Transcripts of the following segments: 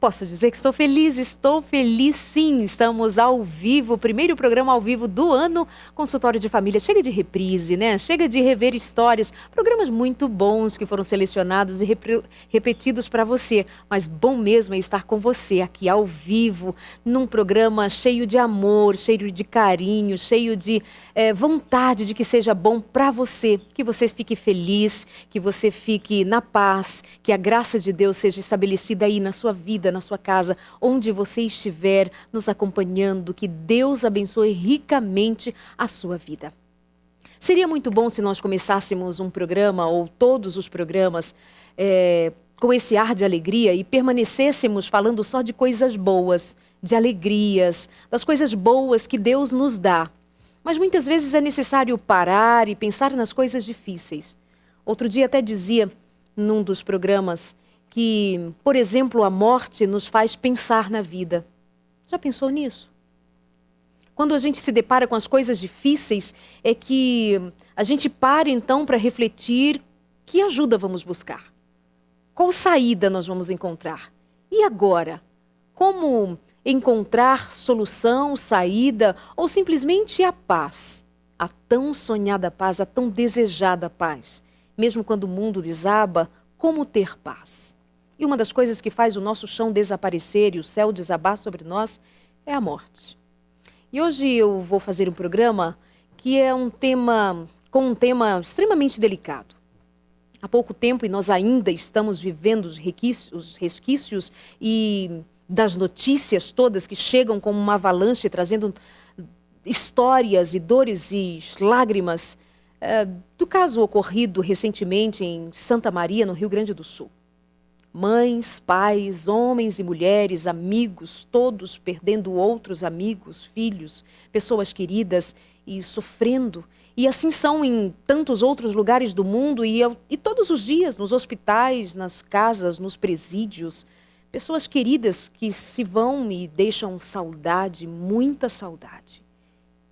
Posso dizer que estou feliz sim. Estamos ao vivo, primeiro programa ao vivo do ano, Consultório de Família. Chega de reprise, né? Chega de rever histórias, programas muito bons que foram selecionados e repetidos para você. Mas bom mesmo é estar com você aqui ao vivo, num programa cheio de amor, cheio de carinho, cheio de vontade de que seja bom para você, que você fique feliz, que você fique na paz, que a graça de Deus seja estabelecida aí na sua vida, na sua casa, onde você estiver nos acompanhando, que Deus abençoe ricamente a sua vida. Seria muito bom se nós começássemos um programa, ou todos os programas, com esse ar de alegria e permanecêssemos falando só de coisas boas, de alegrias, das coisas boas que Deus nos dá. Mas muitas vezes é necessário parar e pensar nas coisas difíceis. Outro dia até dizia, num dos programas, que, por exemplo, a morte nos faz pensar na vida. Já pensou nisso? Quando a gente se depara com as coisas difíceis, é que a gente para então para refletir que ajuda vamos buscar. Qual saída nós vamos encontrar? E agora? Como encontrar solução, saída ou simplesmente a paz? A tão sonhada paz, a tão desejada paz. Mesmo quando o mundo desaba, como ter paz? E uma das coisas que faz o nosso chão desaparecer e o céu desabar sobre nós é a morte. E hoje eu vou fazer um programa que é com um tema extremamente delicado. Há pouco tempo, e nós ainda estamos vivendo os resquícios e das notícias todas que chegam como uma avalanche, trazendo histórias e dores e lágrimas do caso ocorrido recentemente em Santa Maria, no Rio Grande do Sul. Mães, pais, homens e mulheres, amigos, todos perdendo outros amigos, filhos, pessoas queridas e sofrendo. E assim são em tantos outros lugares do mundo e todos os dias, nos hospitais, nas casas, nos presídios. Pessoas queridas que se vão e deixam saudade, muita saudade.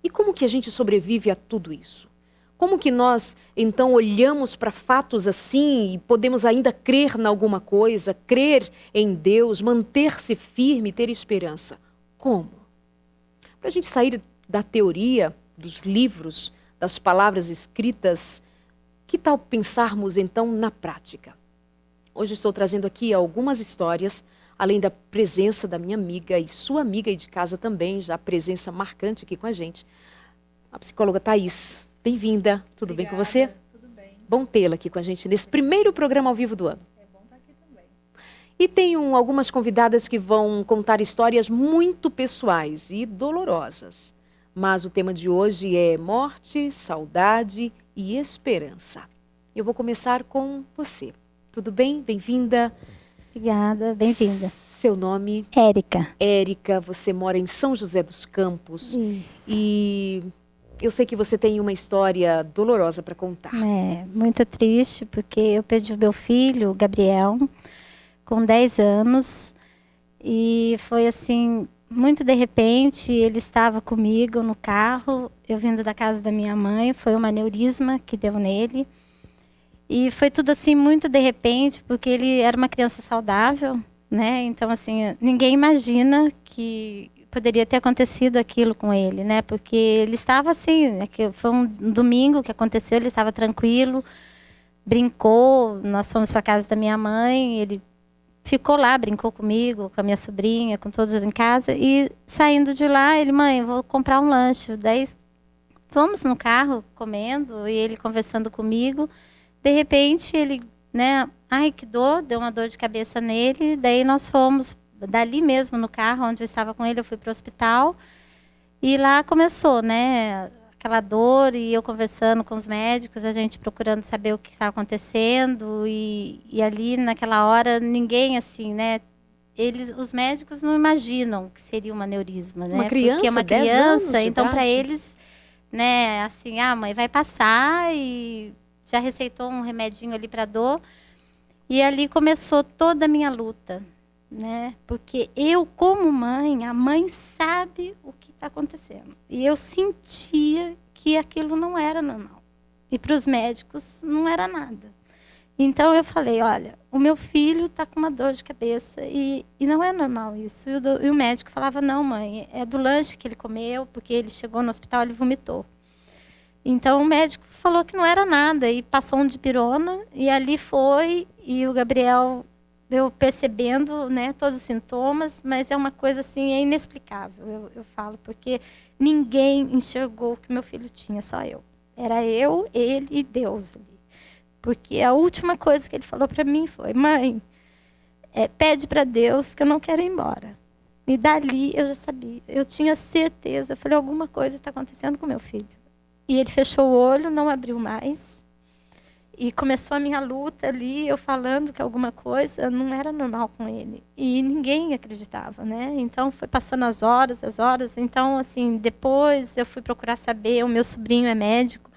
E como que a gente sobrevive a tudo isso? Como que nós, então, olhamos para fatos assim e podemos ainda crer em alguma coisa, crer em Deus, manter-se firme, ter esperança? Como? Para a gente sair da teoria, dos livros, das palavras escritas, que tal pensarmos, então, na prática? Hoje estou trazendo aqui algumas histórias, além da presença da minha amiga e sua amiga aí de casa também, já presença marcante aqui com a gente, a psicóloga Thaís. Bem-vinda, tudo Obrigada, bem com você? Tudo bem. Bom tê-la aqui com a gente nesse primeiro programa ao vivo do ano. É bom estar aqui também. E tenho algumas convidadas que vão contar histórias muito pessoais e dolorosas. Mas o tema de hoje é morte, saudade e esperança. Eu vou começar com você. Tudo bem? Bem-vinda. Obrigada, bem-vinda. Seu nome? Érica. Érica, você mora em São José dos Campos. Isso. E eu sei que você tem uma história dolorosa para contar. É, muito triste, porque eu perdi o meu filho, Gabriel, com 10 anos. E foi assim, muito de repente, ele estava comigo no carro, eu vindo da casa da minha mãe, foi um aneurisma que deu nele. E foi tudo assim, muito de repente, porque ele era uma criança saudável, né? Então, assim, ninguém imagina que poderia ter acontecido aquilo com ele, né? Porque ele estava assim, foi um domingo que aconteceu, ele estava tranquilo, brincou, nós fomos para a casa da minha mãe, ele ficou lá, brincou comigo, com a minha sobrinha, com todos em casa, e saindo de lá, ele, mãe, vou comprar um lanche. Daí fomos no carro comendo, e ele conversando comigo, de repente ele, né, ai que dor, deu uma dor de cabeça nele, daí nós fomos dali mesmo no carro onde eu estava com ele, eu fui para o hospital e lá começou, né, aquela dor e eu conversando com os médicos, a gente procurando saber o que estava acontecendo e ali naquela hora ninguém assim, né, os médicos não imaginam que seria um aneurisma, né, uma criança, porque é uma 10 criança, anos de então idade. para eles, né, assim, mãe vai passar e já receitou um remedinho ali para dor e ali começou toda a minha luta. Né? Porque eu, como mãe, a mãe sabe o que está acontecendo. E eu sentia que aquilo não era normal. E para os médicos não era nada. Então eu falei, olha, o meu filho está com uma dor de cabeça e não é normal isso. E o médico falava, não, mãe, é do lanche que ele comeu, porque ele chegou no hospital, ele vomitou. Então o médico falou que não era nada e passou um dipirona e ali foi, e o Gabriel, eu percebendo, né, todos os sintomas, mas é uma coisa assim, é inexplicável, eu falo, porque ninguém enxergou o que meu filho tinha, só eu. Era eu, ele e Deus ali. Porque a última coisa que ele falou para mim foi, mãe, pede para Deus que eu não quero ir embora. E dali eu já sabia, eu tinha certeza, eu falei, alguma coisa está acontecendo com meu filho. E ele fechou o olho, não abriu mais. E começou a minha luta ali, eu falando que alguma coisa não era normal com ele. E ninguém acreditava, né? Então, foi passando as horas. Então, assim, depois eu fui procurar saber, o meu sobrinho é médico.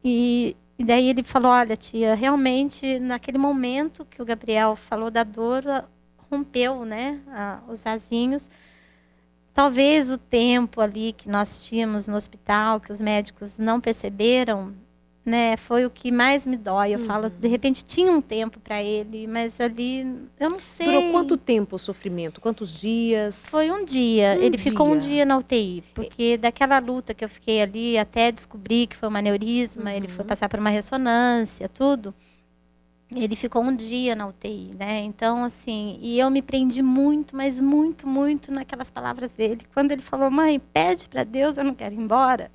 E daí ele falou, olha, tia, realmente, naquele momento que o Gabriel falou da dor, rompeu, né, os vasinhos. Talvez o tempo ali que nós tínhamos no hospital, que os médicos não perceberam, né, foi o que mais me dói. Eu falo, de repente tinha um tempo para ele, mas ali, eu não sei. Durou quanto tempo o sofrimento? Quantos dias? Foi um dia. Ele ficou um dia na UTI, porque daquela luta que eu fiquei ali até descobrir que foi um aneurisma, ele foi passar por uma ressonância, tudo. Ele ficou um dia na UTI, né? Então, assim, e eu me prendi muito, mas muito, muito naquelas palavras dele. Quando ele falou, mãe, pede para Deus, eu não quero ir embora.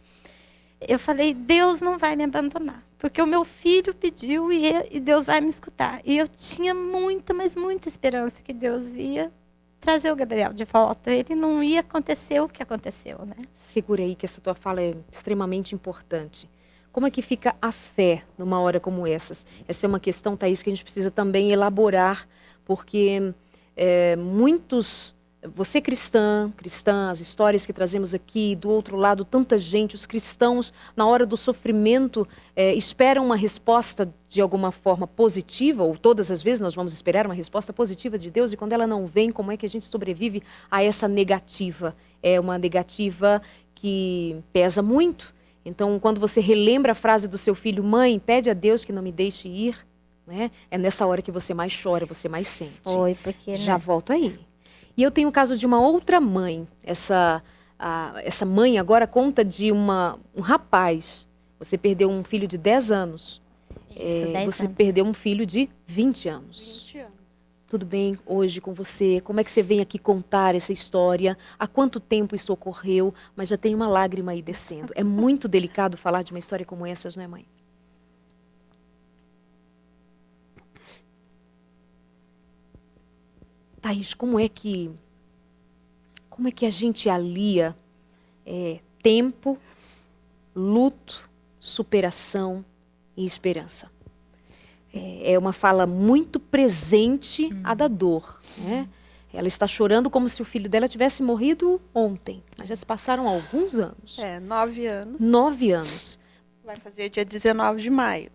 Eu falei, Deus não vai me abandonar, porque o meu filho pediu e Deus vai me escutar. E eu tinha muita, mas muita esperança que Deus ia trazer o Gabriel de volta. Ele não ia acontecer o que aconteceu, né? Segura aí que essa tua fala é extremamente importante. Como é que fica a fé numa hora como essas? Essa é uma questão, Thaís, que a gente precisa também elaborar, porque muitos... Você cristã, as histórias que trazemos aqui, do outro lado, tanta gente, os cristãos, na hora do sofrimento, esperam uma resposta de alguma forma positiva, ou todas as vezes nós vamos esperar uma resposta positiva de Deus, e quando ela não vem, como é que a gente sobrevive a essa negativa? É uma negativa que pesa muito. Então, quando você relembra a frase do seu filho, mãe, pede a Deus que não me deixe ir, né? É nessa hora que você mais chora, você mais sente. Foi, porque... Já volto aí. E eu tenho o caso de uma outra mãe. Essa mãe agora conta de um rapaz. Você perdeu um filho de 10 anos. Isso, 10 você anos. perdeu um filho de 20 anos. 20 anos. Tudo bem hoje com você? Como é que você vem aqui contar essa história? Há quanto tempo isso ocorreu? Mas já tem uma lágrima aí descendo. É muito delicado falar de uma história como essas, não é, mãe? Thaís, como é que a gente alia tempo, luto, superação e esperança? É uma fala muito presente a da dor, né? Ela está chorando como se o filho dela tivesse morrido ontem, mas já se passaram alguns anos. 9 anos. 9 anos. Vai fazer dia 19 de maio.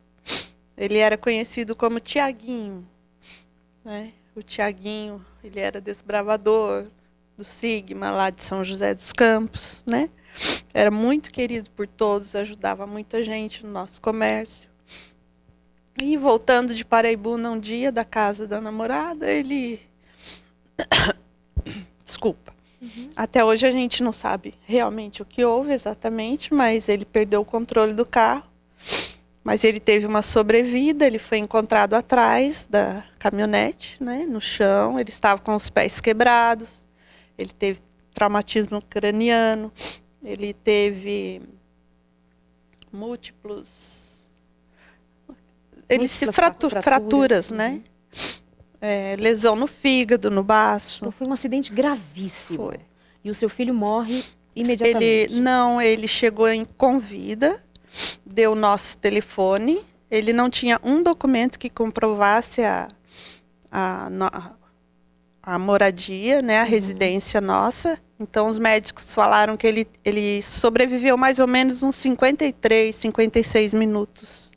Ele era conhecido como Tiaguinho, né? O Tiaguinho, ele era desbravador do Sigma, lá de São José dos Campos, né? Era muito querido por todos, ajudava muita gente no nosso comércio. E voltando de Paraibuna um dia da casa da namorada, ele... Desculpa. Até hoje a gente não sabe realmente o que houve exatamente, mas ele perdeu o controle do carro. Mas ele teve uma sobrevida, ele foi encontrado atrás da caminhonete, né, no chão. Ele estava com os pés quebrados, ele teve traumatismo craniano, ele teve múltiplos... fraturas, né? Lesão no fígado, no baço. Então foi um acidente gravíssimo. Foi. E o seu filho morre imediatamente. Ele chegou com vida, deu o nosso telefone. Ele não tinha um documento que comprovasse a moradia, né, a residência nossa. Então, os médicos falaram que ele sobreviveu mais ou menos uns 53, 56 minutos.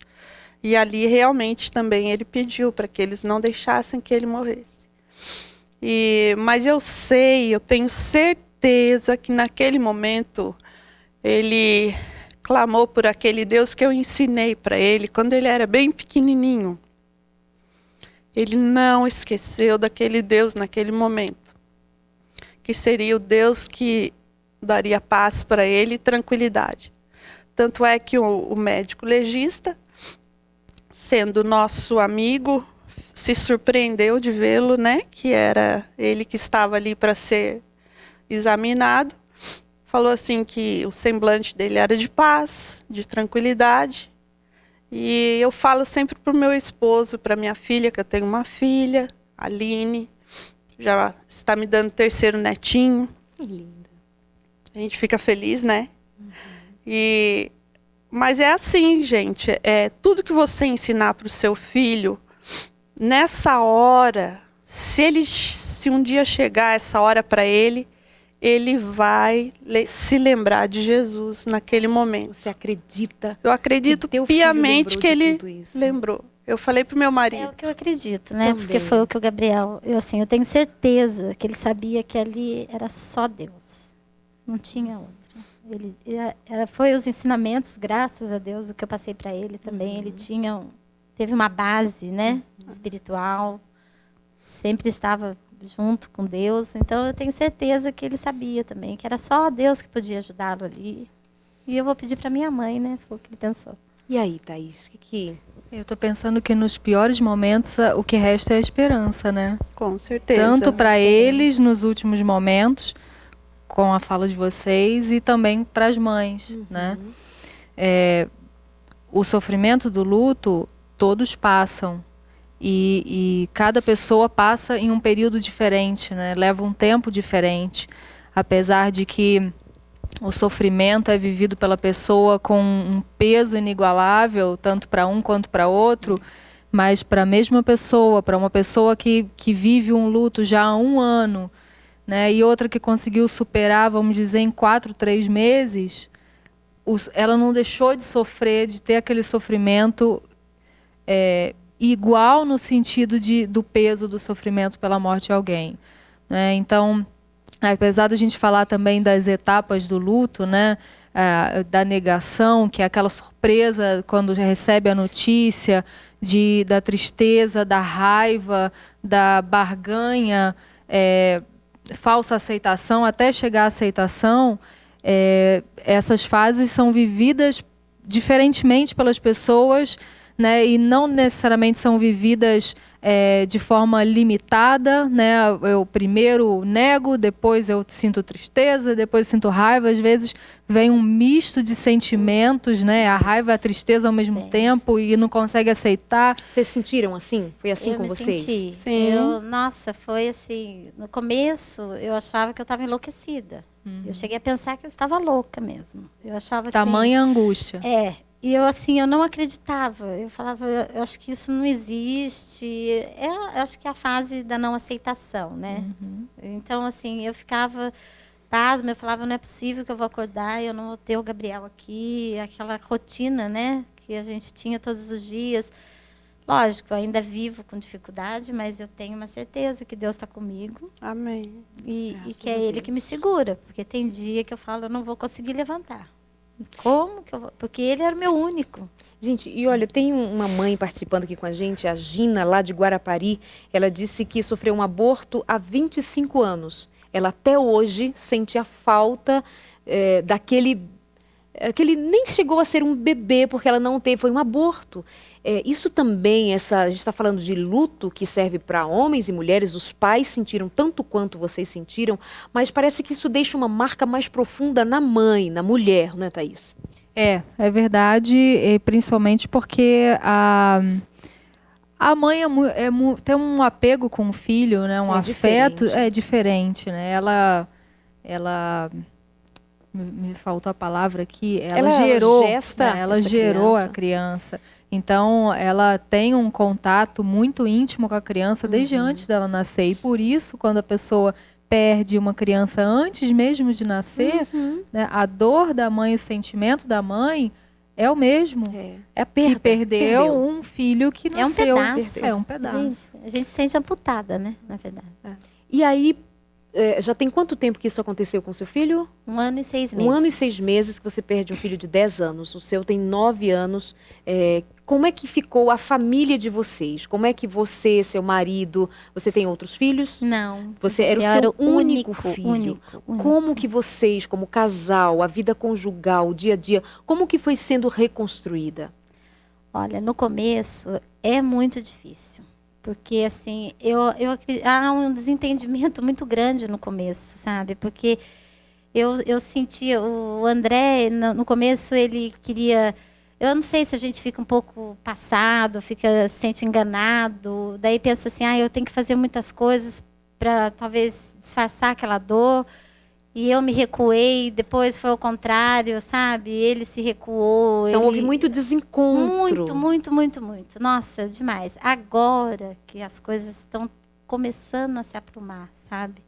E ali, realmente, também ele pediu para que eles não deixassem que ele morresse. Mas eu tenho certeza que naquele momento ele clamou por aquele Deus que eu ensinei para ele quando ele era bem pequenininho. ele não esqueceu daquele Deus naquele momento, que seria o Deus que daria paz para ele e tranquilidade. Tanto é que o médico legista, sendo nosso amigo, se surpreendeu de vê-lo, né? Que era ele que estava ali para ser examinado. Falou assim que o semblante dele era de paz, de tranquilidade. E eu falo sempre para o meu esposo, para minha filha, que eu tenho uma filha, a Aline, já está me dando 3º netinho. Que linda. A gente fica feliz, né? Mas é assim, gente, tudo que você ensinar para o seu filho, nessa hora, se um dia chegar essa hora para ele vai se lembrar de Jesus naquele momento. Você acredita? Eu acredito piamente que ele lembrou. Eu falei pro meu marido. É o que eu acredito, né? Também. Porque foi o que o Gabriel... eu tenho certeza que ele sabia que ali era só Deus. Não tinha outra. Foi os ensinamentos, graças a Deus, o que eu passei para ele também. Ele teve uma base, né? Espiritual. Sempre estava junto com Deus. Então, eu tenho certeza que ele sabia também, que era só Deus que podia ajudá-lo ali. E eu vou pedir para minha mãe, né? Foi o que ele pensou. E aí, Thaís? Eu estou pensando que nos piores momentos o que resta é a esperança, né? Com certeza. Tanto para eles nos últimos momentos, com a fala de vocês, e também para as mães, né? O sofrimento do luto, todos passam. E cada pessoa passa em um período diferente, né? Leva um tempo diferente. Apesar de que o sofrimento é vivido pela pessoa com um peso inigualável, tanto para um quanto para outro, mas para a mesma pessoa, para uma pessoa que vive um luto já há 1 ano, né? E outra que conseguiu superar, vamos dizer, em 4, 3 meses, ela não deixou de sofrer, de ter aquele sofrimento igual no sentido do peso do sofrimento pela morte de alguém, né? Então, apesar da gente falar também das etapas do luto, né? Da negação, que é aquela surpresa quando recebe a notícia, da tristeza, da raiva, da barganha, falsa aceitação, até chegar à aceitação, essas fases são vividas diferentemente pelas pessoas, né, e não necessariamente são vividas de forma limitada, né? Eu primeiro nego, depois eu sinto tristeza, depois sinto raiva. Às vezes vem um misto de sentimentos, né? A raiva e a tristeza ao mesmo tempo, e não consegue aceitar. Vocês sentiram assim? Foi assim com vocês? Senti. Sim. Nossa, foi assim. No começo, eu achava que eu estava enlouquecida. Eu cheguei a pensar que eu estava louca mesmo. Eu achava assim. Tamanha angústia. E eu, assim, eu não acreditava. Eu falava, eu acho que isso não existe. Eu acho que é a fase da não aceitação, né? Então, assim, eu ficava pasma, eu falava, não é possível que eu vou acordar e eu não vou ter o Gabriel aqui. Aquela rotina, né? Que a gente tinha todos os dias. Lógico, eu ainda vivo com dificuldade, mas eu tenho uma certeza que Deus está comigo. Amém. E que é Ele que me segura. Porque tem dia que eu falo, eu não vou conseguir levantar. Como que eu vou? Porque ele era o meu único. Gente, e olha, tem uma mãe participando aqui com a gente, a Gina, lá de Guarapari. Ela disse que sofreu um aborto há 25 anos. Ela até hoje sente a falta daquele nem chegou a ser um bebê, porque ela não teve, foi um aborto. Isso também, a gente está falando de luto que serve para homens e mulheres, os pais sentiram tanto quanto vocês sentiram, mas parece que isso deixa uma marca mais profunda na mãe, na mulher, não é, Thaís? É verdade, principalmente porque a mãe tem um apego com o filho, né? Um afeto diferente, né? Ela me faltou a palavra aqui, ela gerou a criança. Então, ela tem um contato muito íntimo com a criança desde antes dela nascer. E por isso, quando a pessoa perde uma criança antes mesmo de nascer, né, a dor da mãe, o sentimento da mãe é o mesmo. É a perda. Que perdeu um filho que nasceu. É um pedaço. A gente se sente amputada, né? Na verdade. E aí, já tem quanto tempo que isso aconteceu com seu filho? 1 ano e 6 meses. 1 ano e 6 meses que você perde um filho de 10 anos. O seu tem 9 anos. Como é que ficou a família de vocês? Como é que você, seu marido, você tem outros filhos? Não. Você era o Eu seu era o único filho. único. Como que vocês, como casal, a vida conjugal, o dia a dia, como que foi sendo reconstruída? Olha, no começo é muito difícil. Porque, assim, há um desentendimento muito grande no começo, sabe? Porque eu sentia, o André, no começo, ele queria... Eu não sei se a gente fica um pouco passado, se sente enganado, daí pensa assim, eu tenho que fazer muitas coisas para talvez disfarçar aquela dor. E eu me recuei, depois foi ao contrário, sabe? Ele se recuou. Então houve muito desencontro. Muito. Nossa, demais. Agora que as coisas estão começando a se aprumar, sabe?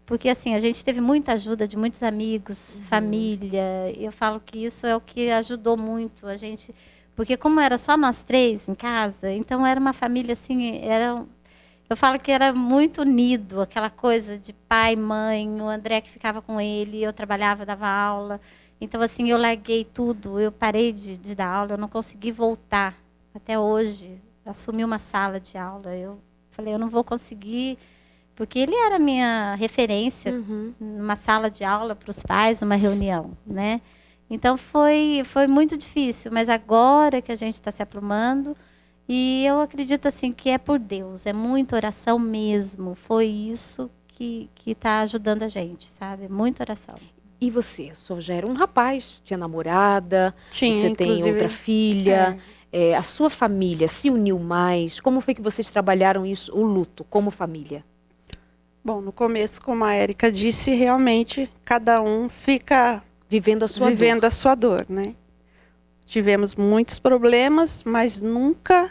Porque assim, a gente teve muita ajuda de muitos amigos, família. Eu falo que isso é o que ajudou muito a gente. Porque como era só nós três em casa, então era uma família assim, eu falo que era muito unido, aquela coisa de pai, mãe, o André que ficava com ele, eu trabalhava, dava aula. Então, assim, eu larguei tudo, eu parei de dar aula, eu não consegui voltar. Até hoje, assumi uma sala de aula. Eu falei, eu não vou conseguir, porque ele era a minha referência numa sala de aula para os pais, uma reunião, né? Então, foi muito difícil, mas agora que a gente está se aprumando, e eu acredito assim que é por Deus, é muita oração mesmo. Foi isso que está ajudando a gente, sabe? Muita oração. E você? O senhor já era um rapaz, tinha namorada, você tem outra filha. A sua família se uniu mais? Como foi que vocês trabalharam isso, o luto, como família? Bom, no começo, como a Érica disse, realmente cada um fica vivendo a sua dor, né? Tivemos muitos problemas, mas nunca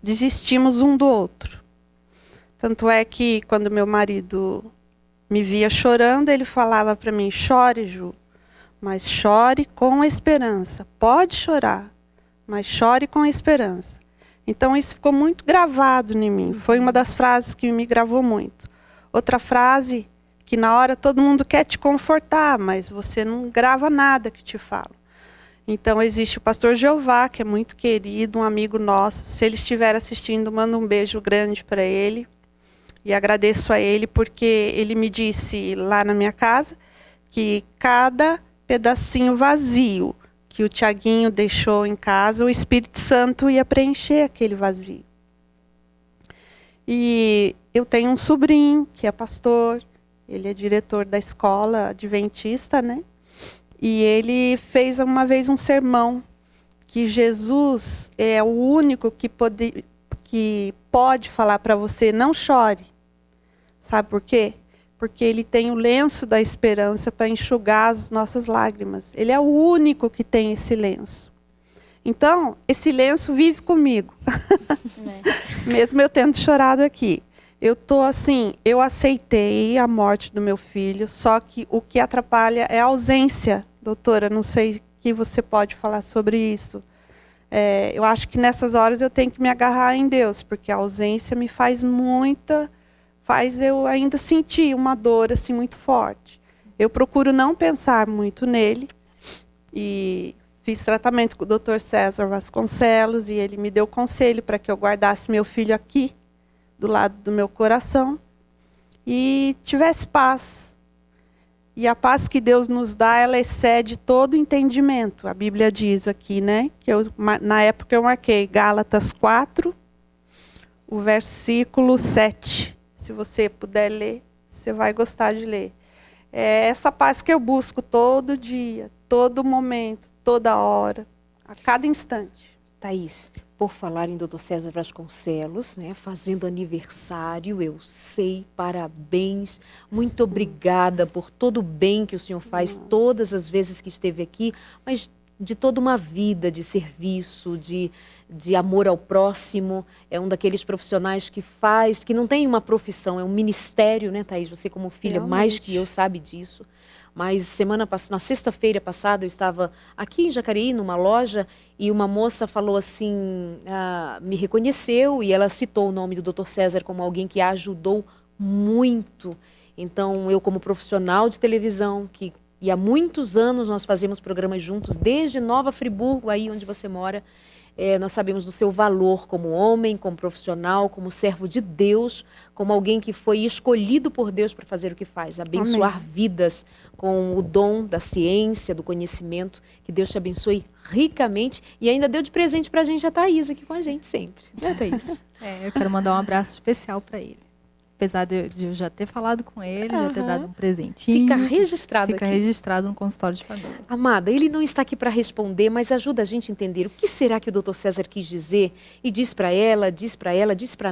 desistimos um do outro. Tanto é que quando meu marido me via chorando, ele falava para mim, chore, Ju, mas chore com esperança. Pode chorar, mas chore com esperança. Então isso ficou muito gravado em mim. Foi uma das frases que me gravou muito. Outra frase que na hora todo mundo quer te confortar, mas você não grava nada que te fala. Então, existe o pastor Jeová, que é muito querido, um amigo nosso. Se ele estiver assistindo, manda um beijo grande para ele. E agradeço a ele, porque ele me disse lá na minha casa que cada pedacinho vazio que o Tiaguinho deixou em casa, o Espírito Santo ia preencher aquele vazio. E eu tenho um sobrinho, que é pastor, ele é diretor da escola adventista, né? E ele fez uma vez um sermão que Jesus é o único que pode falar para você, não chore. Sabe por quê? Porque ele tem o lenço da esperança para enxugar as nossas lágrimas. Ele é o único que tem esse lenço. Então, esse lenço vive comigo. Mesmo eu tendo chorado aqui. Eu tô assim, eu aceitei a morte do meu filho, só que o que atrapalha é a ausência. Doutora, não sei o que você pode falar sobre isso. Eu acho que nessas horas eu tenho que me agarrar em Deus, porque a ausência me faz eu ainda sentir uma dor assim muito forte. Eu procuro não pensar muito nele e fiz tratamento com o Dr. César Vasconcelos e ele me deu conselho para que eu guardasse meu filho aqui, do lado do meu coração, e tivesse paz. E a paz que Deus nos dá, ela excede todo entendimento. A Bíblia diz aqui, né? Que na época eu marquei Gálatas 4, o versículo 7. Se você puder ler, você vai gostar de ler. É essa paz que eu busco todo dia, todo momento, toda hora, a cada instante. Thaís, por falar em Dr. César Vasconcelos, né, fazendo aniversário, eu sei, parabéns, muito obrigada por todo o bem que o senhor faz todas as vezes que esteve aqui, mas de toda uma vida de serviço, de amor ao próximo. É um daqueles profissionais que não tem uma profissão, é um ministério, né, Thaís? Você como filha, realmente, mais que eu, sabe disso. Mas na sexta-feira passada eu estava aqui em Jacareí, numa loja, e uma moça falou assim, me reconheceu, e ela citou o nome do Dr. César como alguém que a ajudou muito. Então, eu como profissional de televisão, que E há muitos anos nós fazemos programas juntos, desde Nova Friburgo, aí onde você mora. Nós sabemos do seu valor como homem, como profissional, como servo de Deus, como alguém que foi escolhido por Deus para fazer o que faz, abençoar vidas com o dom da ciência, do conhecimento. Que Deus te abençoe ricamente e ainda deu de presente para a gente a Thaís aqui com a gente sempre. Né, Thaís? Eu quero mandar um abraço especial para ele. Apesar de eu já ter falado com ele, já ter dado um presentinho. Fica registrado Fica aqui. registrado no consultório de família. Amada, ele não está aqui para responder, mas ajuda a gente a entender o que será que o Dr. César quis dizer e diz para ela, diz para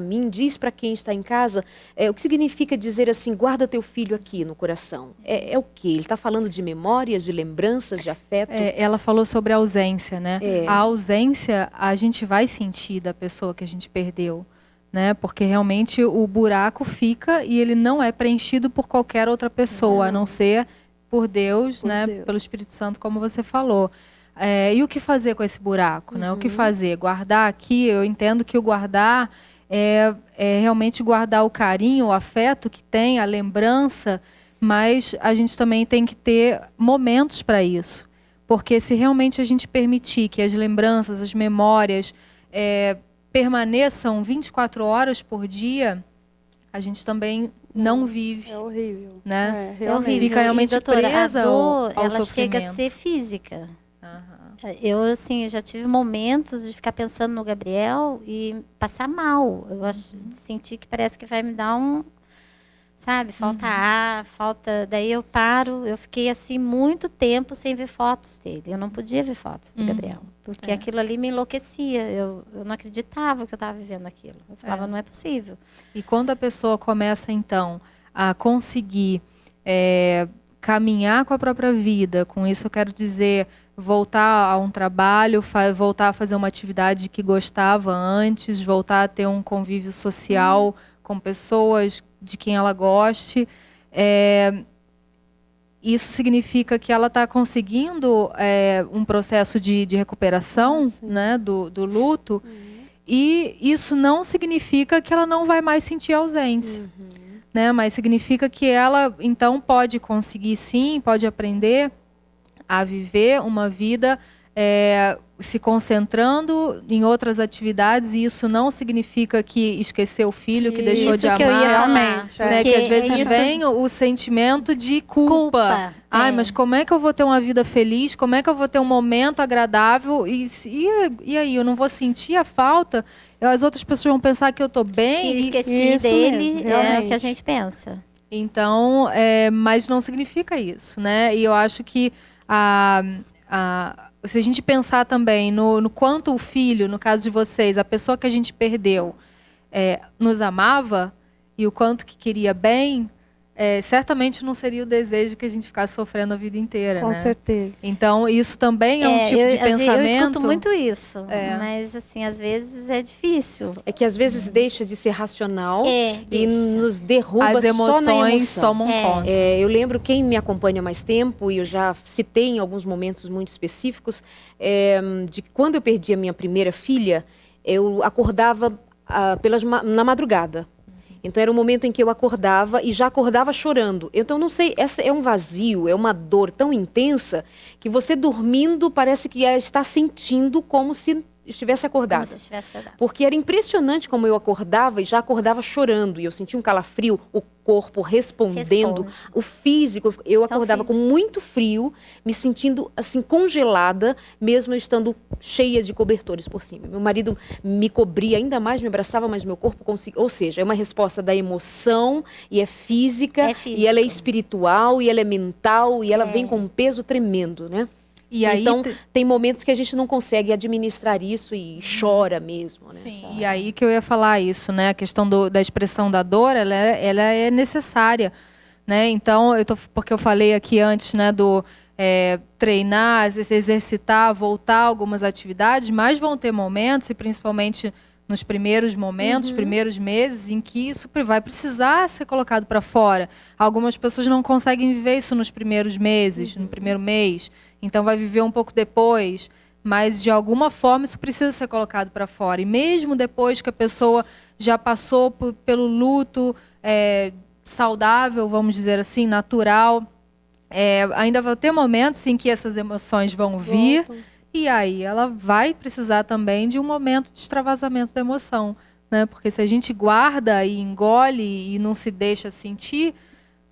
mim, diz para quem está em casa. O que significa dizer assim, guarda teu filho aqui no coração? É o quê? Ele está falando de memórias, de lembranças, de afeto? Ela falou sobre a ausência, né? A ausência a gente vai sentir da pessoa que a gente perdeu. Né? Porque realmente o buraco fica e ele não é preenchido por qualquer outra pessoa, a não ser por Deus, né? Deus. Pelo Espírito Santo, como você falou. E o que fazer com esse buraco? Né? O que fazer? Guardar aqui, eu entendo que o guardar é realmente guardar o carinho, o afeto que tem, a lembrança, mas a gente também tem que ter momentos para isso. Porque se realmente a gente permitir que as lembranças, as memórias permaneçam 24 horas por dia, a gente também não vive. É horrível. Né? É horrível. Fica realmente e, doutora, presa a dor, ao ela sofrimento. chega a ser física. Eu, assim, já tive momentos de ficar pensando no Gabriel e passar mal. Eu senti que parece que vai me dar sabe, falta ar, falta... Daí eu paro, eu fiquei assim muito tempo sem ver fotos dele. Eu não podia ver fotos do Gabriel, porque aquilo ali me enlouquecia. Eu não acreditava que eu estava vivendo aquilo. Eu falava, não é possível. E quando a pessoa começa, então, a conseguir caminhar com a própria vida, com isso eu quero dizer, voltar a um trabalho, voltar a fazer uma atividade que gostava antes, voltar a ter um convívio social com pessoas de quem ela goste, isso significa que ela está conseguindo um processo de recuperação, né, do luto, e isso não significa que ela não vai mais sentir ausência, né, mas significa que ela, então, pode conseguir sim, pode aprender a viver uma vida se concentrando em outras atividades, e isso não significa que esqueceu o filho, que deixou de amar. Que eu ia falar, né? Que às vezes vem o sentimento de culpa. Ai, mas como é que eu vou ter uma vida feliz? Como é que eu vou ter um momento agradável? E aí, eu não vou sentir a falta? As outras pessoas vão pensar que eu estou bem? Que esqueci dele, mesmo, é o que a gente pensa. Então, mas não significa isso, né? E eu acho que se a gente pensar também no quanto o filho, no caso de vocês, a pessoa que a gente perdeu, nos amava e o quanto que queria bem, certamente não seria o desejo que a gente ficasse sofrendo a vida inteira, Com né? certeza. Então, isso também é um tipo de pensamento. Eu escuto muito isso, mas assim, às vezes é difícil. É que às vezes deixa de ser racional e deixa. nos derruba As emoções só na emoção. tomam conta. Eu lembro, quem me acompanha há mais tempo, e eu já citei em alguns momentos muito específicos, de quando eu perdi a minha primeira filha, eu acordava na madrugada. Então era um momento em que eu acordava e já acordava chorando. Então não sei, essa é um vazio, é uma dor tão intensa que você dormindo parece que está sentindo como se estivesse acordada. Como se estivesse acordada. Porque era impressionante como eu acordava e já acordava chorando. E eu sentia um calafrio, o corpo respondendo, o físico. Eu acordava com muito frio, me sentindo assim congelada, mesmo eu estando cheia de cobertores por cima. Meu marido me cobria ainda mais, me abraçava, mas meu corpo conseguia. Ou seja, é uma resposta da emoção e é física, e ela é espiritual, e ela é mental, e ela vem com um peso tremendo, né? E aí, então, tem momentos que a gente não consegue administrar isso e chora mesmo, né? Sim, e aí que eu ia falar isso, né? A questão da expressão da dor, ela é necessária, né? Então, porque eu falei aqui antes, né, do treinar, se exercitar, voltar a algumas atividades, mas vão ter momentos, e principalmente nos primeiros momentos, primeiros meses, em que isso vai precisar ser colocado para fora. Algumas pessoas não conseguem viver isso nos primeiros meses, no primeiro mês, então vai viver um pouco depois, mas de alguma forma isso precisa ser colocado para fora. E mesmo depois que a pessoa já passou pelo luto saudável, vamos dizer assim, natural, ainda vai ter momentos em que essas emoções vão vir, Voltam. e aí ela vai precisar também de um momento de extravasamento da emoção, né? Porque se a gente guarda e engole e não se deixa sentir,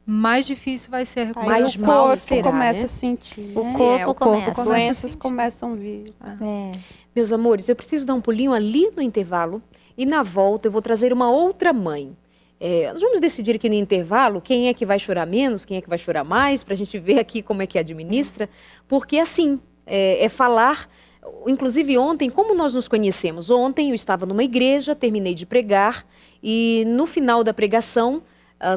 mais difícil vai ser a Aí Mais recuperação. o mal corpo será, começa né? a sentir. O né? corpo, o corpo começa. começa. Doenças começam a vir. É. Meus amores, eu preciso dar um pulinho ali no intervalo e na volta eu vou trazer uma outra mãe. Nós vamos decidir aqui no intervalo quem é que vai chorar menos, quem é que vai chorar mais, para a gente ver aqui como é que administra, porque assim, é falar. Inclusive ontem, como nós nos conhecemos? Ontem eu estava numa igreja, terminei de pregar e no final da pregação,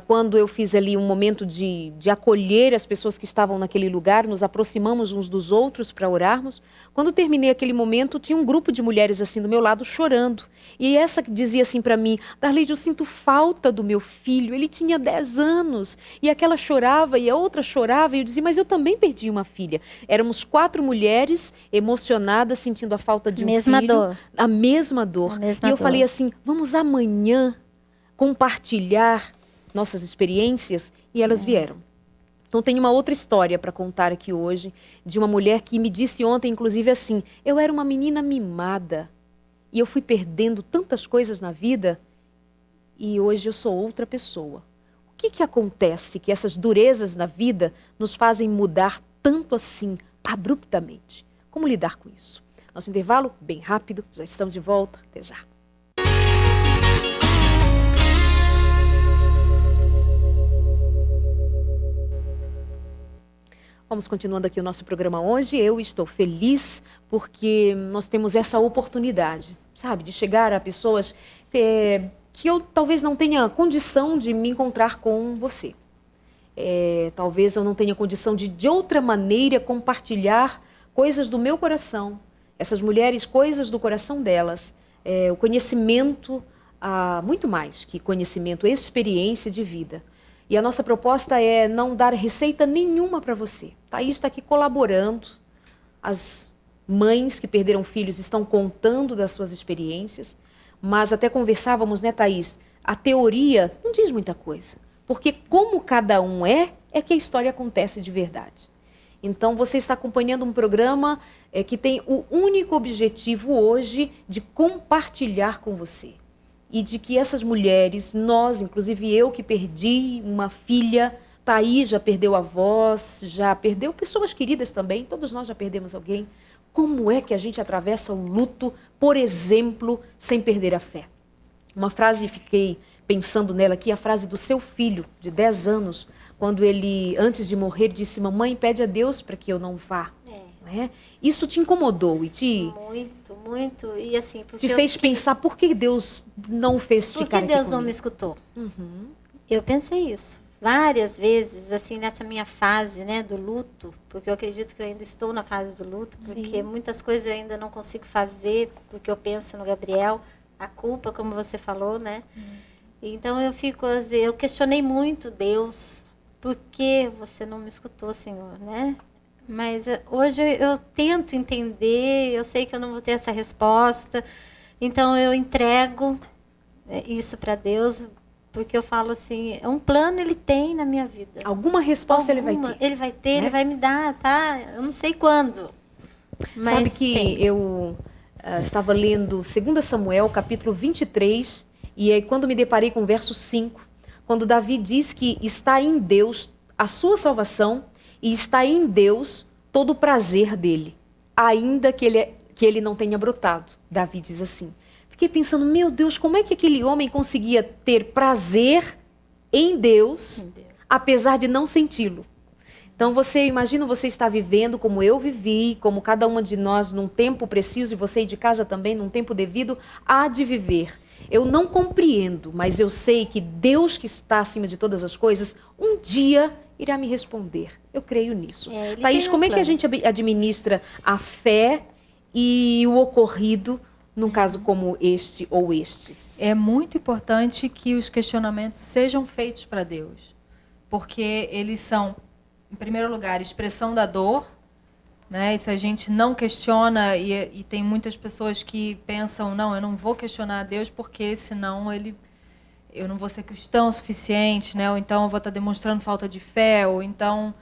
quando eu fiz ali um momento de acolher as pessoas que estavam naquele lugar, nos aproximamos uns dos outros para orarmos. Quando terminei aquele momento, tinha um grupo de mulheres assim do meu lado chorando. E essa que dizia assim para mim: Darleide, eu sinto falta do meu filho, ele tinha 10 anos. E aquela chorava e a outra chorava e eu dizia: mas eu também perdi uma filha. Éramos 4 mulheres emocionadas, sentindo a falta de um Mesma filho. dor. A mesma dor. A mesma E eu dor. falei assim: vamos amanhã compartilhar nossas experiências, e elas vieram. Então tem uma outra história para contar aqui hoje, de uma mulher que me disse ontem, inclusive assim: eu era uma menina mimada, e eu fui perdendo tantas coisas na vida, e hoje eu sou outra pessoa. O que acontece que essas durezas na vida nos fazem mudar tanto assim, abruptamente? Como lidar com isso? Nosso intervalo, bem rápido, já estamos de volta, até já. Vamos continuando aqui o nosso programa hoje. Eu estou feliz porque nós temos essa oportunidade, sabe, de chegar a pessoas que eu talvez não tenha condição de me encontrar com você. Talvez eu não tenha condição de outra maneira compartilhar coisas do meu coração. Essas mulheres, coisas do coração delas. O conhecimento, muito mais que conhecimento, experiência de vida. E a nossa proposta é não dar receita nenhuma para você. Thaís está aqui colaborando. As mães que perderam filhos estão contando das suas experiências. Mas até conversávamos, né, Thaís? A teoria não diz muita coisa. Porque como cada um é que a história acontece de verdade. Então você está acompanhando um programa que tem o único objetivo hoje de compartilhar com você. E de que essas mulheres, nós, inclusive eu que perdi uma filha, Thaís já perdeu avós, já perdeu pessoas queridas também, todos nós já perdemos alguém. Como é que a gente atravessa o luto, por exemplo, sem perder a fé? Uma frase, fiquei pensando nela aqui, a frase do seu filho, de 10 anos, quando ele, antes de morrer, disse: mamãe, pede a Deus para que eu não vá. Isso te incomodou e te... Muito, muito. E assim, porque te fez pensar por que Deus não fez por ficar que aqui Deus não comigo? me escutou? Eu pensei isso várias vezes, assim, nessa minha fase, né, do luto, porque eu acredito que eu ainda estou na fase do luto, porque muitas coisas eu ainda não consigo fazer, porque eu penso no Gabriel, a culpa, como você falou, né? Então eu fico, eu questionei muito Deus, por que você não me escutou, Senhor, né? Mas hoje eu tento entender, eu sei que eu não vou ter essa resposta, então eu entrego isso para Deus, porque eu falo assim, é um plano ele tem na minha vida. Alguma resposta ele vai ter. Ele vai ter, né? ele vai me dar, tá? Eu não sei quando. Mas Sabe que tem. eu estava lendo 2 Samuel, capítulo 23, e aí quando me deparei com o verso 5, quando Davi diz que está em Deus a sua salvação e está em Deus todo o prazer dele, ainda que ele não tenha brotado. Davi diz assim. Fiquei pensando, meu Deus, como é que aquele homem conseguia ter prazer em Deus, apesar de não senti-lo? Então você imagina, você está vivendo como eu vivi, como cada uma de nós num tempo preciso, e você aí de casa também, num tempo devido, há de viver. Eu não compreendo, mas eu sei que Deus, que está acima de todas as coisas, um dia irá me responder. Eu creio nisso. Ele Thaís, tem um como é que a plano. gente administra a fé e o ocorrido num caso como este ou estes? É muito importante que os questionamentos sejam feitos para Deus, porque eles são, em primeiro lugar, expressão da dor, né? E se a gente não questiona, e tem muitas pessoas que pensam, não, eu não vou questionar a Deus porque senão eu não vou ser cristão o suficiente, né? Ou então eu vou estar demonstrando falta de fé, ou então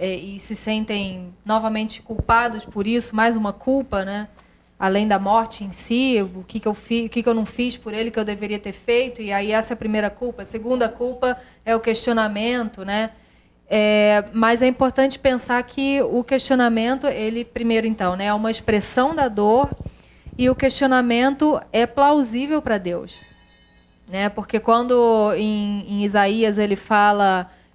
e se sentem novamente culpados por isso, mais uma culpa, né? Além da morte em si, o que eu não fiz por ele que eu deveria ter feito, e aí essa é a primeira culpa. A segunda culpa é o questionamento, né? Mas é importante pensar que o questionamento, ele primeiro então, né, é uma expressão da dor, e o questionamento é plausível para Deus, né? Porque quando em Isaías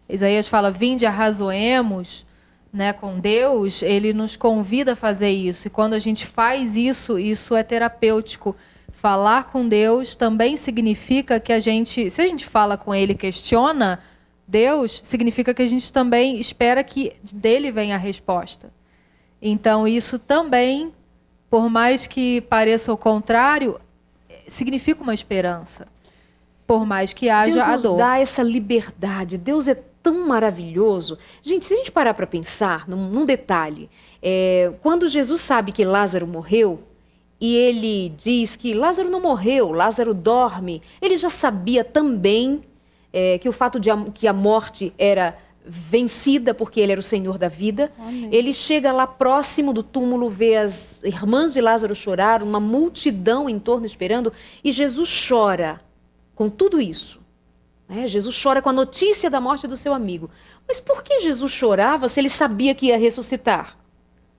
Isaías fala, vinde arrazoemos, né, com Deus, ele nos convida a fazer isso. E quando a gente faz isso, isso é terapêutico. Falar com Deus também significa que se a gente fala com ele e questiona Deus, significa que a gente também espera que dele venha a resposta. Então, isso também, por mais que pareça o contrário, significa uma esperança. Por mais que haja a dor. Deus nos dá essa liberdade. Deus é tão maravilhoso. Gente, se a gente parar para pensar num detalhe, quando Jesus sabe que Lázaro morreu, e ele diz que Lázaro não morreu, Lázaro dorme, ele já sabia também que o fato de que a morte era vencida, porque ele era o Senhor da vida. Amém. Ele chega lá próximo do túmulo, vê as irmãs de Lázaro chorar, uma multidão em torno esperando, e Jesus chora com tudo isso. Jesus chora com a notícia da morte do seu amigo. Mas por que Jesus chorava se ele sabia que ia ressuscitar?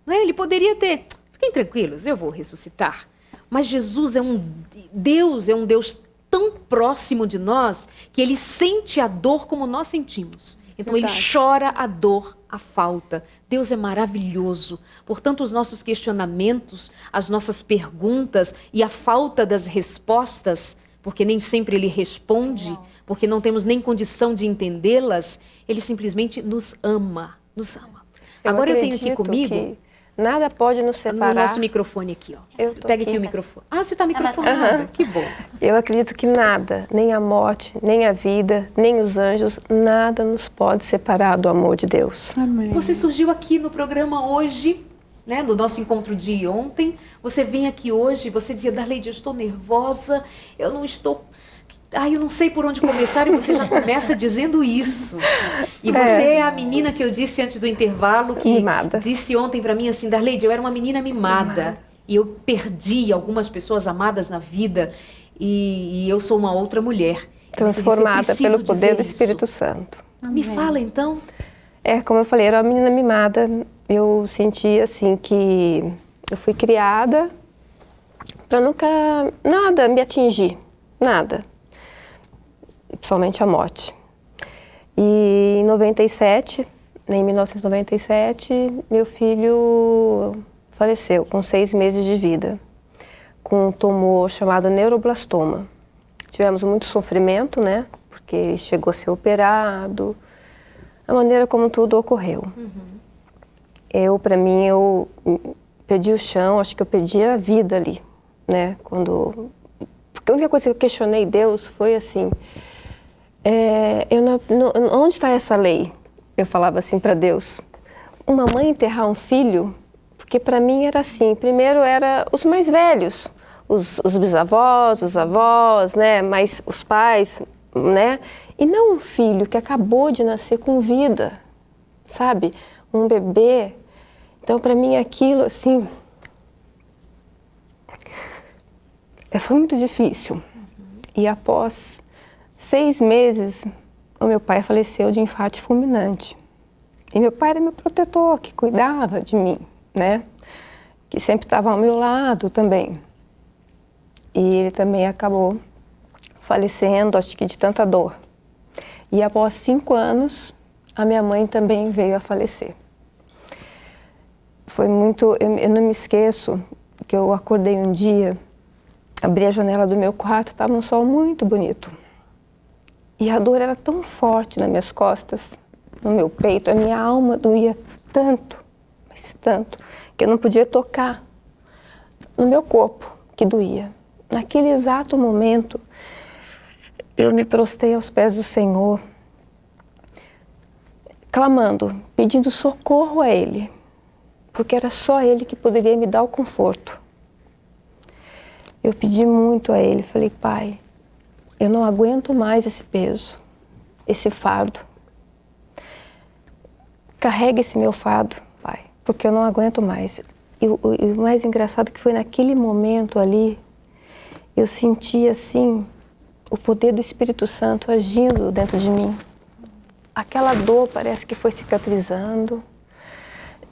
Ele poderia ter... Fiquem tranquilos, eu vou ressuscitar. Mas Jesus é um Deus tão próximo de nós que ele sente a dor como nós sentimos. Então Verdade. Ele chora a dor, a falta. Deus é maravilhoso. Portanto, os nossos questionamentos, as nossas perguntas e a falta das respostas, porque nem sempre ele responde, porque não temos nem condição de entendê-las, ele simplesmente nos ama, nos ama. Agora eu tenho aqui comigo... Nada pode nos separar. No nosso microfone aqui, ó. Pega aqui o microfone. Ah, você está microfonada. Que bom. Eu acredito que nada, nem a morte, nem a vida, nem os anjos, nada nos pode separar do amor de Deus. Amém. Você surgiu aqui no programa hoje, né, no nosso encontro de ontem. Você vem aqui hoje, você dizia, Darleide, eu estou nervosa, eu não estou... eu não sei por onde começar, e você já começa dizendo isso. E você é a menina que eu disse antes do intervalo, que mimada. Disse ontem para mim assim, Darleide, eu era uma menina mimada. E eu perdi algumas pessoas amadas na vida, e eu sou uma outra mulher. Transformada pelo poder do Espírito Santo. Me fala então. Como eu falei, eu era uma menina mimada. Eu senti assim que eu fui criada para nunca nada me atingir, nada. Principalmente a morte. E em 1997, meu filho faleceu com 6 meses de vida, com um tumor chamado neuroblastoma. Tivemos muito sofrimento, né? Porque chegou a ser operado, a maneira como tudo ocorreu. Eu perdi o chão, acho que eu perdi a vida ali, né? Porque a única coisa que eu questionei Deus foi assim... onde está essa lei? Eu falava assim para Deus, uma mãe enterrar um filho, porque para mim era assim, primeiro era os mais velhos, os bisavós, os avós, né, mas os pais, né, e não um filho que acabou de nascer com vida, sabe, um bebê. Então para mim aquilo assim, foi muito difícil. E após 6 meses, o meu pai faleceu de infarto fulminante. E meu pai era meu protetor, que cuidava de mim, né? Que sempre estava ao meu lado também. E ele também acabou falecendo, acho que de tanta dor. E após 5 anos, a minha mãe também veio a falecer. Foi muito... Eu não me esqueço que eu acordei um dia, abri a janela do meu quarto, estava um sol muito bonito. E a dor era tão forte nas minhas costas, no meu peito, a minha alma doía tanto, mas tanto, que eu não podia tocar no meu corpo, que doía. Naquele exato momento, eu me prostrei aos pés do Senhor, clamando, pedindo socorro a Ele, porque era só Ele que poderia me dar o conforto. Eu pedi muito a Ele, falei, Pai, eu não aguento mais esse peso, esse fardo. carrega esse meu fado, Pai, porque eu não aguento mais. E o mais engraçado que foi naquele momento ali, eu senti assim, o poder do Espírito Santo agindo dentro de mim. Aquela dor parece que foi cicatrizando.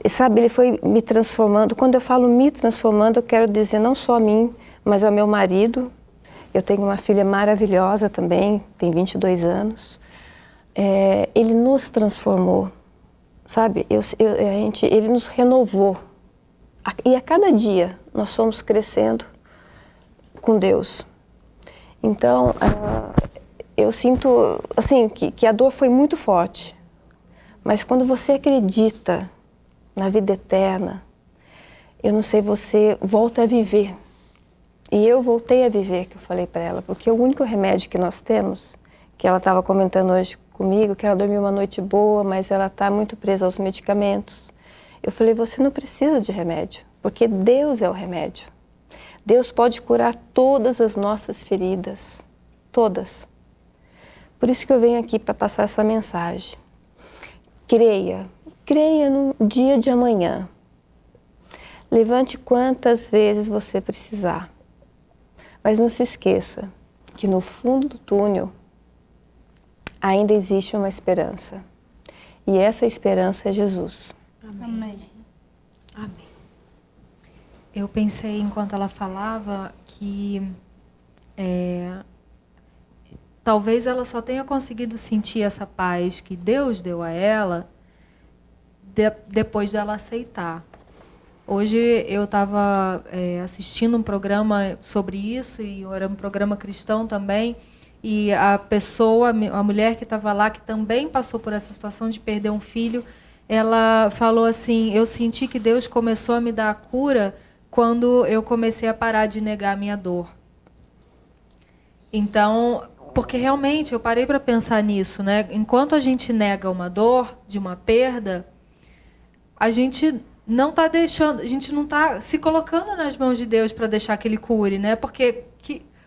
E sabe, ele foi me transformando. Quando eu falo me transformando, eu quero dizer não só a mim, mas ao meu marido. Eu tenho uma filha maravilhosa também, tem 22 anos. Ele nos transformou, sabe? Ele nos renovou. E a cada dia nós fomos crescendo com Deus. Então, eu sinto assim, que a dor foi muito forte. Mas quando você acredita na vida eterna, eu não sei, você volta a viver. E eu voltei a viver, que eu falei para ela, porque o único remédio que nós temos, que ela estava comentando hoje comigo, que ela dormiu uma noite boa, mas ela está muito presa aos medicamentos. Eu falei, você não precisa de remédio, porque Deus é o remédio. Deus pode curar todas as nossas feridas, todas. Por isso que eu venho aqui para passar essa mensagem. Creia no dia de amanhã. Levante quantas vezes você precisar. Mas não se esqueça que no fundo do túnel ainda existe uma esperança. E essa esperança é Jesus. Amém. Amém. Eu pensei, enquanto ela falava, que talvez ela só tenha conseguido sentir essa paz que Deus deu a ela depois dela aceitar. Hoje eu estava assistindo um programa sobre isso, e era um programa cristão também, e a mulher que estava lá, que também passou por essa situação de perder um filho, ela falou assim, eu senti que Deus começou a me dar a cura quando eu comecei a parar de negar a minha dor. Então, porque realmente eu parei para pensar nisso, né? Enquanto a gente nega uma dor de uma perda, a gente não está deixando, a gente não está se colocando nas mãos de Deus para deixar que Ele cure, né? Porque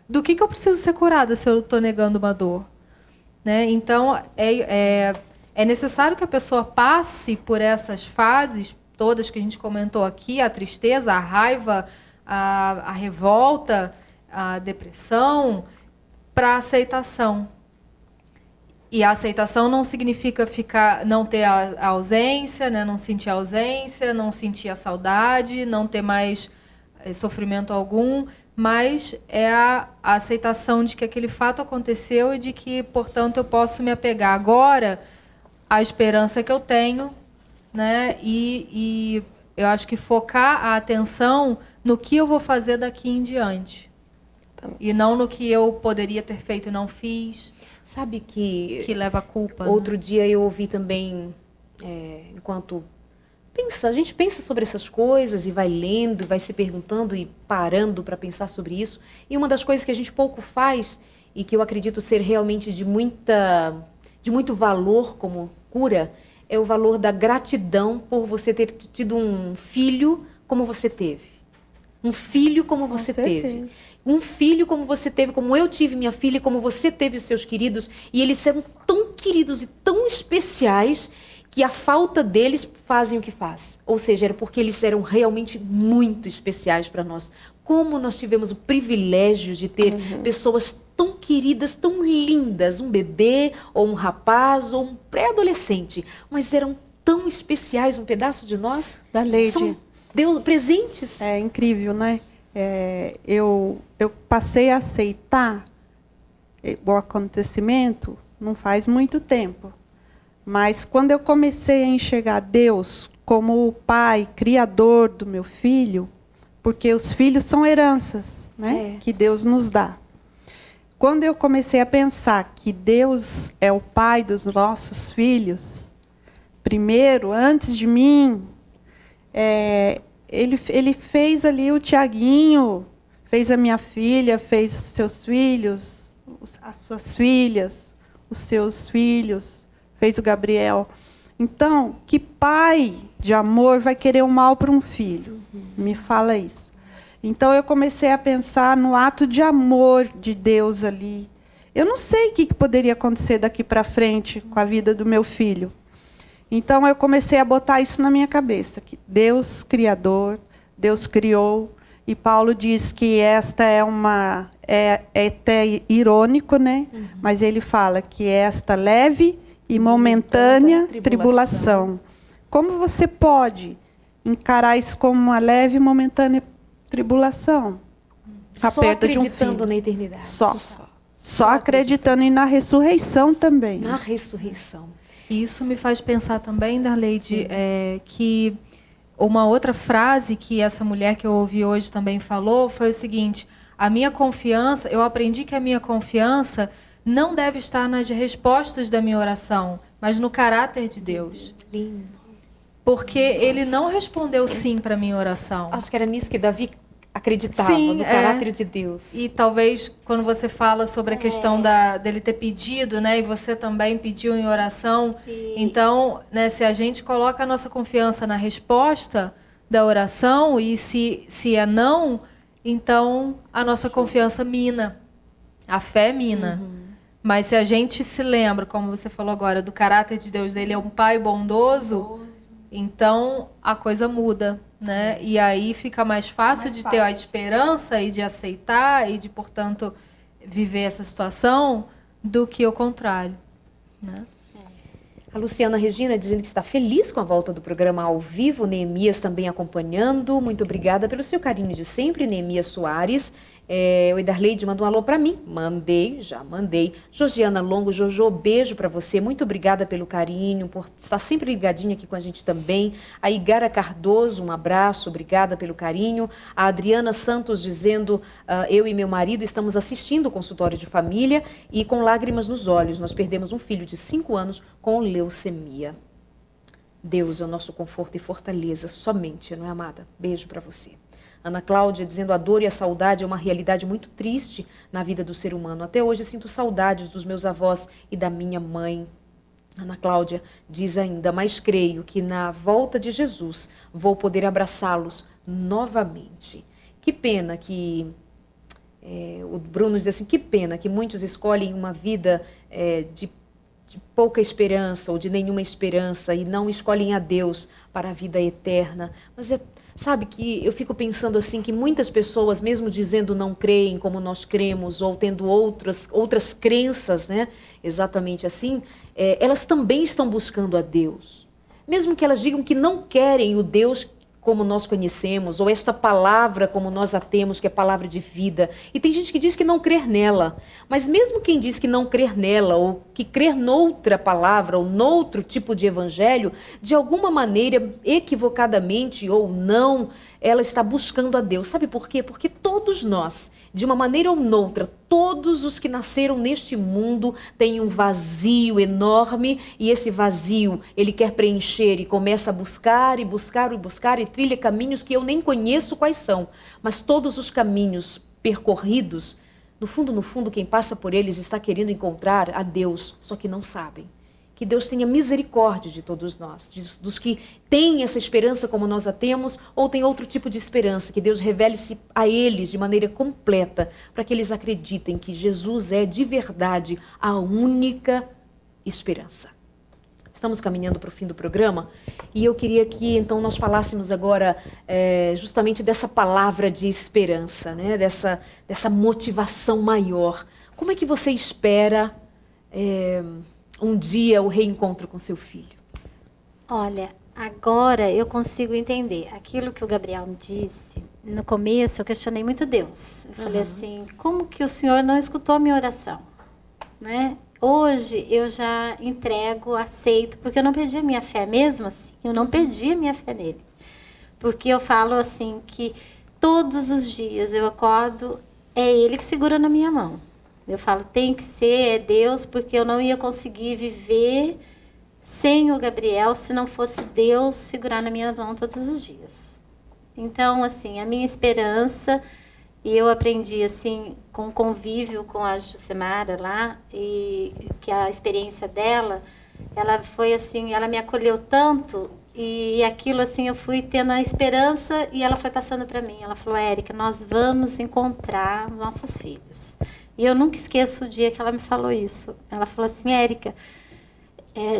do que eu preciso ser curada se eu estou negando uma dor, né? Então é necessário que a pessoa passe por essas fases todas que a gente comentou aqui, a tristeza, a raiva, a revolta, a depressão, para a aceitação. E a aceitação não significa não ter a ausência, né? Não sentir a ausência, não sentir a saudade, não ter mais sofrimento algum, mas é a aceitação de que aquele fato aconteceu e de que, portanto, eu posso me apegar agora à esperança que eu tenho, né? E eu acho que focar a atenção no que eu vou fazer daqui em diante. E não no que eu poderia ter feito e não fiz. Sabe que leva a culpa. Outro né? dia eu ouvi também, enquanto a gente pensa sobre essas coisas e vai lendo, vai se perguntando e parando para pensar sobre isso. E uma das coisas que a gente pouco faz e que eu acredito ser realmente de muito valor como cura é o valor da gratidão por você ter tido um filho como você teve. Um filho como você teve. Um filho como você teve, como eu tive minha filha, e como você teve os seus queridos. E eles eram tão queridos e tão especiais que a falta deles fazem o que faz. Ou seja, era porque eles eram realmente muito especiais para nós. Como nós tivemos o privilégio de ter pessoas tão queridas, tão lindas. Um bebê, ou um rapaz, ou um pré-adolescente. Mas eram tão especiais, um pedaço de nós. Da Leide. São Deus, presentes. É incrível, né? Eu passei a aceitar o acontecimento não faz muito tempo. Mas quando eu comecei a enxergar Deus como o pai, criador do meu filho, porque os filhos são heranças, né? Que Deus nos dá. Quando eu comecei a pensar que Deus é o pai dos nossos filhos, primeiro, antes de mim, Ele fez ali o Tiaguinho, fez a minha filha, fez seus filhos, as suas filhas, os seus filhos, fez o Gabriel. Então, que pai de amor vai querer o mal para um filho? Me fala isso. Então, eu comecei a pensar no ato de amor de Deus ali. Eu não sei o que poderia acontecer daqui para frente com a vida do meu filho. Então eu comecei a botar isso na minha cabeça, que Deus criador, Deus criou, e Paulo diz que esta é até irônico, né? Mas ele fala que esta leve e momentânea tribulação. Como você pode encarar isso como uma leve e momentânea tribulação? Só acreditando na eternidade. Só acreditando e na ressurreição também. Na ressurreição. E isso me faz pensar também, Darleide, que uma outra frase que essa mulher que eu ouvi hoje também falou foi o seguinte: a minha confiança, eu aprendi que a minha confiança não deve estar nas respostas da minha oração, mas no caráter de Deus. Lindo. Porque ele não respondeu sim para a minha oração. Acho que era nisso que Davi acreditava, no caráter de Deus. E talvez quando você fala sobre a questão dele ter pedido, né, e você também pediu em oração, então, né, se a gente coloca a nossa confiança na resposta da oração e se é não, então a nossa confiança mina, a fé mina. Mas se a gente se lembra, como você falou agora, do caráter de Deus, dele é um pai bondoso, então a coisa muda, né? E aí fica mais fácil de ter a esperança e de aceitar e de, portanto, viver essa situação do que o contrário, né? A Luciana Regina dizendo que está feliz com a volta do programa ao vivo. Neemias também acompanhando. Muito obrigada pelo seu carinho de sempre, Neemias Soares. O Edarleide mandou um alô para mim. Já mandei. Georgiana Longo, Jojo, beijo para você. Muito obrigada pelo carinho, por estar sempre ligadinha aqui com a gente também. A Igara Cardoso, um abraço, obrigada pelo carinho. A Adriana Santos dizendo, eu e meu marido estamos assistindo o consultório de família e com lágrimas nos olhos. Nós perdemos um filho de 5 anos com leucemia. Deus é o nosso conforto e fortaleza, somente, não é, amada? Beijo para você. Ana Cláudia dizendo, a dor e a saudade é uma realidade muito triste na vida do ser humano. Até hoje sinto saudades dos meus avós e da minha mãe. Ana Cláudia diz ainda, mas creio que na volta de Jesus vou poder abraçá-los novamente. Que pena que... o Bruno diz assim, que pena que muitos escolhem uma vida de pouca esperança ou de nenhuma esperança e não escolhem a Deus para a vida eterna. Mas sabe que eu fico pensando assim que muitas pessoas, mesmo dizendo não creem como nós cremos ou tendo outras crenças, né, exatamente assim, elas também estão buscando a Deus. Mesmo que elas digam que não querem o Deus como nós conhecemos, ou esta palavra como nós a temos, que é palavra de vida. E tem gente que diz que não crer nela. Mas mesmo quem diz que não crer nela, ou que crer noutra palavra, ou noutro tipo de evangelho, de alguma maneira, equivocadamente ou não, ela está buscando a Deus. Sabe por quê? Porque todos nós, de uma maneira ou noutra, todos os que nasceram neste mundo têm um vazio enorme e esse vazio ele quer preencher e começa a buscar e buscar e buscar e trilha caminhos que eu nem conheço quais são, mas todos os caminhos percorridos, no fundo, quem passa por eles está querendo encontrar a Deus, só que não sabem. Que Deus tenha misericórdia de todos nós, dos que têm essa esperança como nós a temos, ou tem outro tipo de esperança, que Deus revele-se a eles de maneira completa, para que eles acreditem que Jesus é de verdade a única esperança. Estamos caminhando para o fim do programa e eu queria que então nós falássemos agora justamente dessa palavra de esperança, né? dessa motivação maior. Como é que você espera um dia o reencontro com seu filho? Olha, agora eu consigo entender. Aquilo que o Gabriel me disse, no começo eu questionei muito Deus. Eu falei assim, como que o Senhor não escutou a minha oração? Né? Hoje eu já entrego, aceito, porque eu não perdi a minha fé mesmo assim. Eu não perdi a minha fé nele. Porque eu falo assim que todos os dias eu acordo, é ele que segura na minha mão. Eu falo, tem que ser, é Deus, porque eu não ia conseguir viver sem o Gabriel se não fosse Deus segurar na minha mão todos os dias. Então, assim, a minha esperança, e eu aprendi, assim, com convívio com a Jucimara lá, e que a experiência dela, ela foi assim, ela me acolheu tanto, e aquilo, assim, eu fui tendo a esperança, e ela foi passando para mim. Ela falou, Érica, nós vamos encontrar nossos filhos. E eu nunca esqueço o dia que ela me falou isso. Ela falou assim, Érica,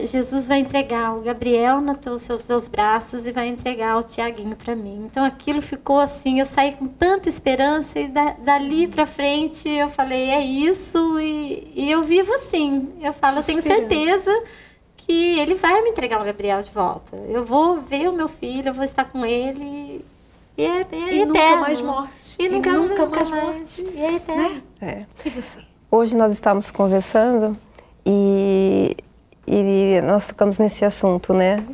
Jesus vai entregar o Gabriel nos seus braços e vai entregar o Tiaguinho para mim. Então aquilo ficou assim, eu saí com tanta esperança e dali para frente eu falei, é isso, e eu vivo assim. Eu falo, eu tenho certeza que ele vai me entregar o Gabriel de volta. Eu vou ver o meu filho, eu vou estar com ele e é eterno. Nunca mais morte. E nunca mais mais. morte. E é eterno. E você? Hoje nós estávamos conversando e nós tocamos nesse assunto, né,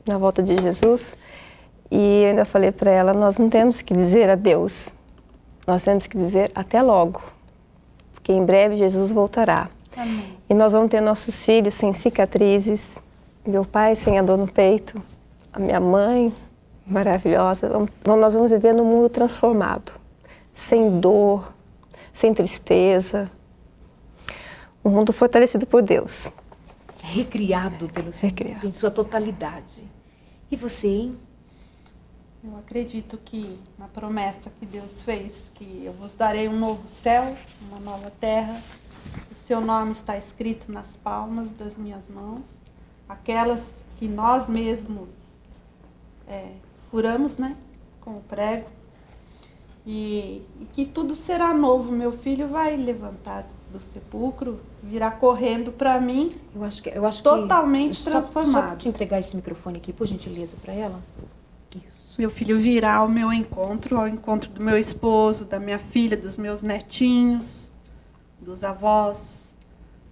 na volta de Jesus. E eu ainda falei para ela, nós não temos que dizer adeus, nós temos que dizer até logo, porque em breve Jesus voltará. Amém. E nós vamos ter nossos filhos sem cicatrizes, meu pai sem a dor no peito, a minha mãe maravilhosa. Nós vamos viver num mundo transformado, sem dor, sem tristeza. Um mundo fortalecido por Deus. Recriado pelo Senhor em sua totalidade. E você, hein? Eu acredito que na promessa que Deus fez, que eu vos darei um novo céu, uma nova terra, o seu nome está escrito nas palmas das minhas mãos, aquelas que nós mesmos furamos, né, com o prego, e que tudo será novo. Meu filho vai levantar do sepulcro, virá correndo para mim, eu acho totalmente que, transformado. Só te entregar esse microfone aqui, por gentileza, para ela. Isso. Meu filho virá ao meu encontro, ao encontro do meu esposo, da minha filha, dos meus netinhos, dos avós,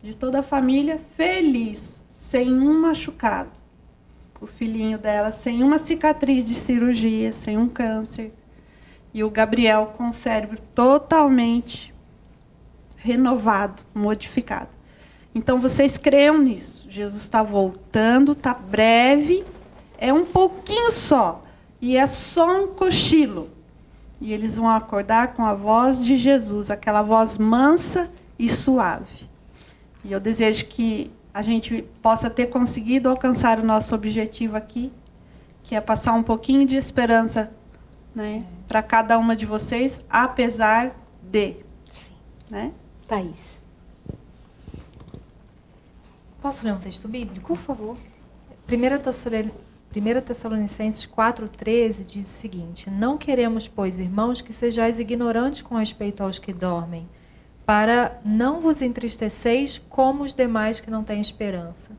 de toda a família, feliz, sem um machucado. O filhinho dela sem uma cicatriz de cirurgia, sem um câncer. E o Gabriel com o cérebro totalmente renovado, modificado. Então vocês creiam nisso. Jesus está voltando, está breve, é um pouquinho só. E é só um cochilo. E eles vão acordar com a voz de Jesus, aquela voz mansa e suave. E eu desejo que a gente possa ter conseguido alcançar o nosso objetivo aqui, que é passar um pouquinho de esperança, né, para cada uma de vocês, apesar de. Sim. Né? Thaís. Posso ler um texto bíblico? Por favor. 1 Tessalonicenses 4,13 diz o seguinte: não queremos, pois, irmãos, que sejais ignorantes com respeito aos que dormem, para não vos entristeceis como os demais que não têm esperança.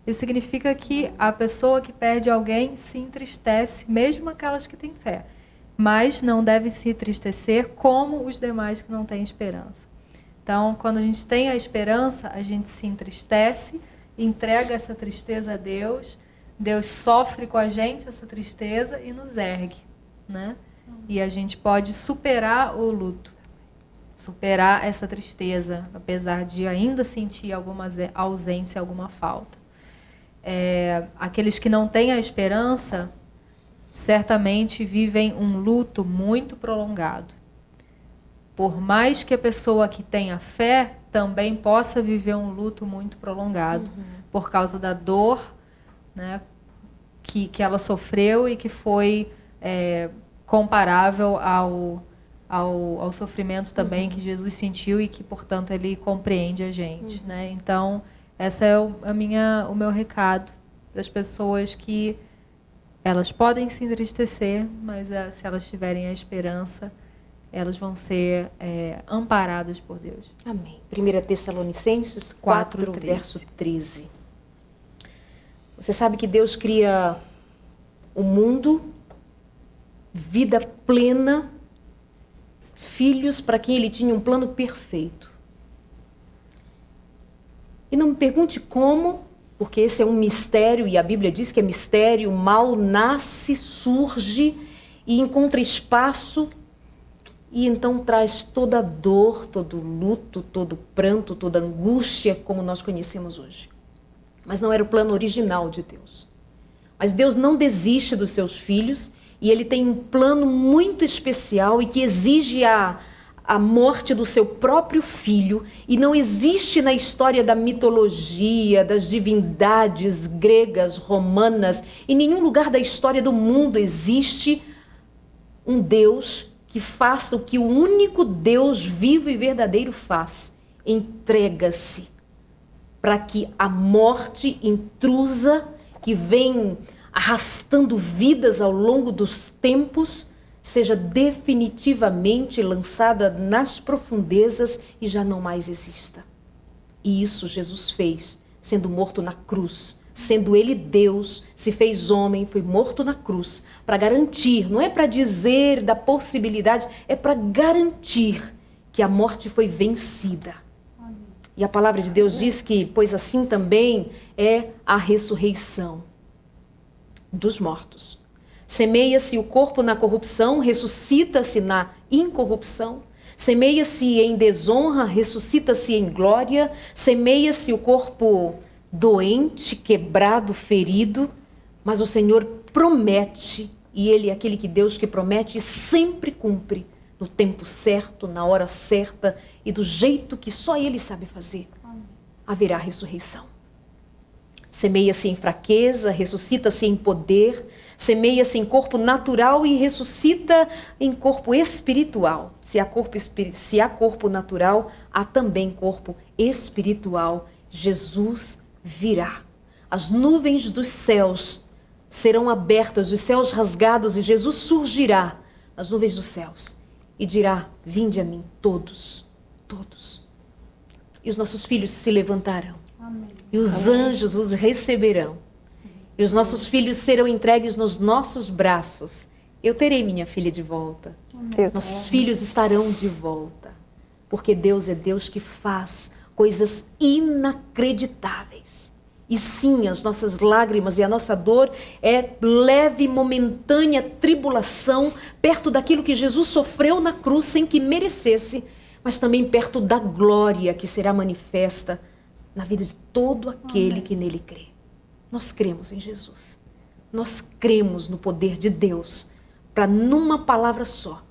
Isso significa que a pessoa que perde alguém se entristece, mesmo aquelas que têm fé, mas não deve se entristecer como os demais que não têm esperança. Então, quando a gente tem a esperança, a gente se entristece, entrega essa tristeza a Deus, Deus sofre com a gente essa tristeza e nos ergue, né? E a gente pode superar o luto, superar essa tristeza, apesar de ainda sentir alguma ausência, alguma falta. Aqueles que não têm a esperança, certamente vivem um luto muito prolongado. Por mais que a pessoa que tenha fé também possa viver um luto muito prolongado, por causa da dor, né, que ela sofreu e que foi comparável ao sofrimento também que Jesus sentiu e que, portanto, ele compreende a gente. Né? Então, esse é o meu recado para as pessoas, que elas podem se entristecer, mas se elas tiverem a esperança, elas vão ser amparadas por Deus. Amém. 1 Tessalonicenses 4, verso 13. Você sabe que Deus cria o mundo, vida plena, filhos para quem Ele tinha um plano perfeito. E não me pergunte como, porque esse é um mistério, e a Bíblia diz que é mistério. O mal nasce, surge e encontra espaço, e então traz toda a dor, todo o luto, todo o pranto, toda a angústia, como nós conhecemos hoje. Mas não era o plano original de Deus. Mas Deus não desiste dos seus filhos, e Ele tem um plano muito especial e que exige a morte do seu próprio filho, e não existe na história da mitologia, das divindades gregas, romanas, em nenhum lugar da história do mundo existe um Deus que faça o que o único Deus vivo e verdadeiro faz: entrega-se para que a morte intrusa, que vem arrastando vidas ao longo dos tempos, seja definitivamente lançada nas profundezas e já não mais exista. E isso Jesus fez, sendo morto na cruz, sendo ele Deus, se fez homem, foi morto na cruz, para garantir, não é para dizer da possibilidade, é para garantir que a morte foi vencida. E a palavra de Deus diz que, pois assim também é a ressurreição dos mortos. Semeia-se o corpo na corrupção, ressuscita-se na incorrupção. Semeia-se em desonra, ressuscita-se em glória. Semeia-se o corpo doente, quebrado, ferido. Mas o Senhor promete, e Ele é aquele que Deus que promete e sempre cumpre, no tempo certo, na hora certa e do jeito que só Ele sabe fazer. Haverá ressurreição. Semeia-se em fraqueza, ressuscita-se em poder, semeia-se em corpo natural e ressuscita em corpo espiritual. Se há corpo natural, há também corpo espiritual. Jesus virá. As nuvens dos céus serão abertas, os céus rasgados, e Jesus surgirá nas nuvens dos céus e dirá: vinde a mim todos, todos. E os nossos filhos se levantarão. Amém. E os anjos os receberão. E os nossos filhos serão entregues nos nossos braços. Eu terei minha filha de volta. Nossos filhos estarão de volta. Porque Deus é Deus que faz coisas inacreditáveis. E sim, as nossas lágrimas e a nossa dor é leve e momentânea tribulação perto daquilo que Jesus sofreu na cruz sem que merecesse, mas também perto da glória que será manifesta na vida de todo aquele que nele crê. Nós cremos em Jesus. Nós cremos no poder de Deus para, numa palavra só,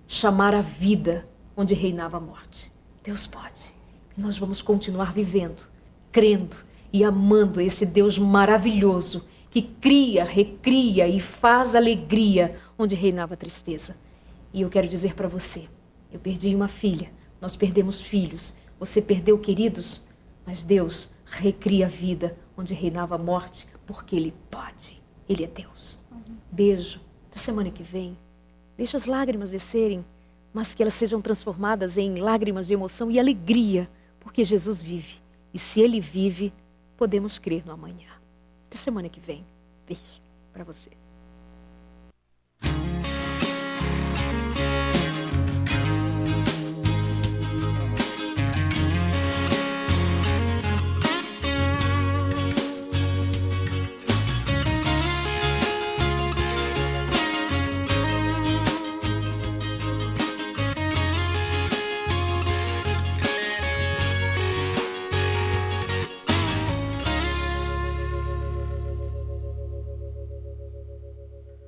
chamar a vida onde reinava a morte. Deus pode. E nós vamos continuar vivendo, crendo e amando esse Deus maravilhoso que cria, recria e faz alegria onde reinava a tristeza. E eu quero dizer para você, eu perdi uma filha, nós perdemos filhos, você perdeu queridos, mas Deus recria a vida onde reinava a morte, porque Ele pode. Ele é Deus. Beijo. Até semana que vem. Deixa as lágrimas descerem, mas que elas sejam transformadas em lágrimas de emoção e alegria, porque Jesus vive. E se Ele vive, podemos crer no amanhã. Até semana que vem. Beijo para você.